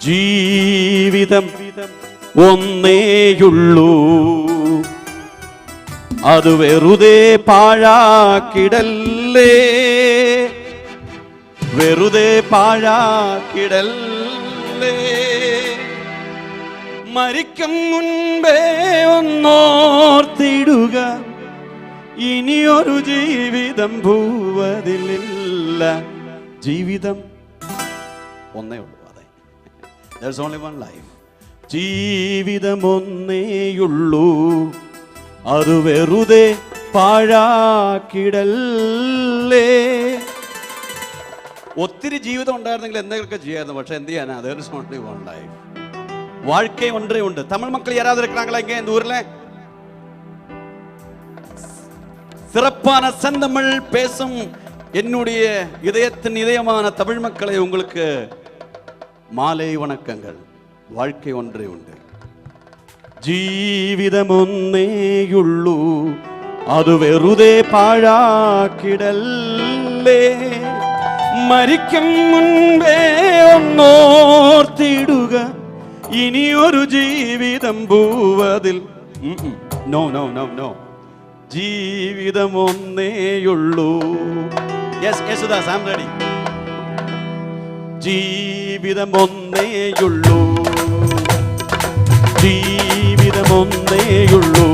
ജീവിതം ഒന്നേയുള്ളൂ, അത് വെറുതെ പാഴാക്കിടല്ലേ, വെറുതെ പാഴാക്കിടല്ലേ. മരിക്കും മുൻപേ ഒന്നോർത്തിടുക, ഇനിയൊരു ജീവിതം ഭൂവതിലില്ല. ജീവിതം ഒന്നേ ഉള്ളൂ, അതെ. There's only one life. ജീവിതം ഒന്നേയുള്ളൂ, അത് വെറുതെ പാഴാക്കിടല്ലേ. ഒത്തിരി ജീവിതം ഉണ്ടായിരുന്നെങ്കിൽ എന്തെങ്കിലുമൊക്കെ ചെയ്യായിരുന്നു, പക്ഷെ എന്ത് ചെയ്യാനാ? There's only one life. வாழ்க்கை ஒன்றே உண்டு. தமிழ் மக்கள் யாராவது இருக்கிறாங்களா இங்கே இந்த ஊர்ல? சிறப்பான செந்தமிழ் பேசும் என்னுடைய இதயத்தின் இதயமான தமிழ் மக்களை உங்களுக்கு மாலை வணக்கங்கள். வாழ்க்கை ஒன்றே உண்டு, ജീവിതം ഒന്നേയുള്ളൂ, അത് വെറുതെ പാഴാക്കിടല്ലേ. മരിക്കും മുൻപേ ഒന്നോർത്തിടുക, ഇനിയൊരു ജീവിതം ഭൂവതിൽ. നോ നോ നോ നോ, ജീവിതം ഒന്നേയുള്ളൂ. Yes Yesudas, I am ready. ജീവിതം ഒന്നേയുള്ളൂ, ജീവിതം ഒന്നേയുള്ളൂ,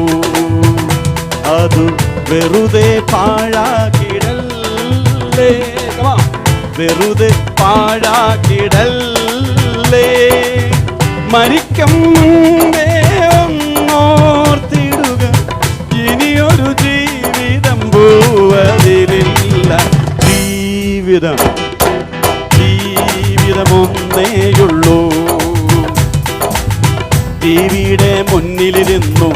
അത് വെറുതെ പാഴാക്കിടല്ലേ, വെറുതെ പാഴാക്കിടല്ലേ. മരിക്കും മുൻപേ ഒന്നോർത്തിടുക, ഇനിയൊരു ജീവിതം ഭൂവതിലില്ല. ജീവിതം ജീവിതം ഒന്നേയുള്ളൂ. ടിവിയുടെ മുന്നിലിരുന്നു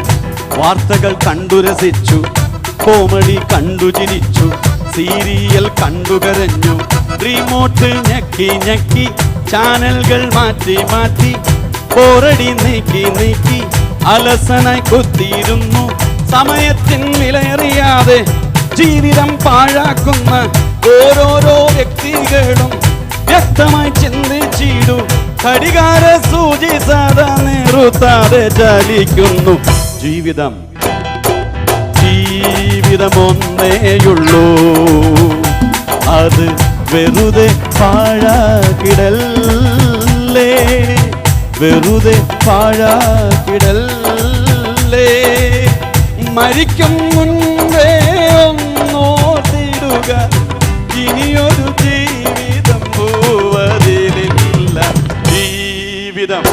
വാർത്തകൾ കണ്ടു രസിച്ചു, കോമഡി കണ്ടു ചിരിച്ചു, സീരിയൽ കണ്ടു കരഞ്ഞു, റിമോട്ട് ഞെക്കി ഞെക്കി ചാനലുകൾ മാറ്റി മാറ്റി, പോരടി നീക്കി നീക്കി അലസനായി കുത്തിയിരുന്നു. സമയത്തിൻ വിലയറിയാതെ ജീവിതം പാഴാക്കുന്ന ഓരോരോ വ്യക്തികളും വ്യക്തമായി ചിന്തിച്ചിടൂ. ഘടികാര സൂചി സദാ നിർത്താതെ ചലിക്കുന്നു. ജീവിതം ജീവിതം ഒന്നേയുള്ളൂ, അത് വെറുതെ പാഴാക്കിടല്ലേ, വെറുതെ പാഴാക്കിടല്ലേ. മരിക്കും മുൻപേ ഒന്നോർത്തിടുക, ഇനിയൊരു ജീവിതം ഭൂവതിലില്ല. ജീവിതം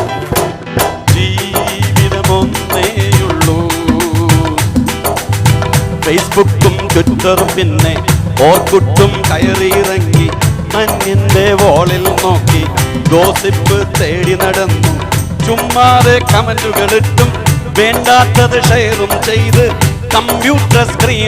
ജീവിതം ഒന്നേയുള്ളൂ. ഫേസ്ബുക്കും ട്വിറ്ററും പിന്നെ ഓർക്കുട്ടും കയറിയിറങ്ങി, മഞ്ഞിന്റെ വോളിൽ നോക്കി ഗോസിപ്പ് തേടി നടന്നു. ചുമ്മാതെ കമന്റുകളിട്ടും വേണ്ടാത്തത് ഷെയറും ചെയ്ത് കമ്പ്യൂട്ടർ സ്ക്രീൻ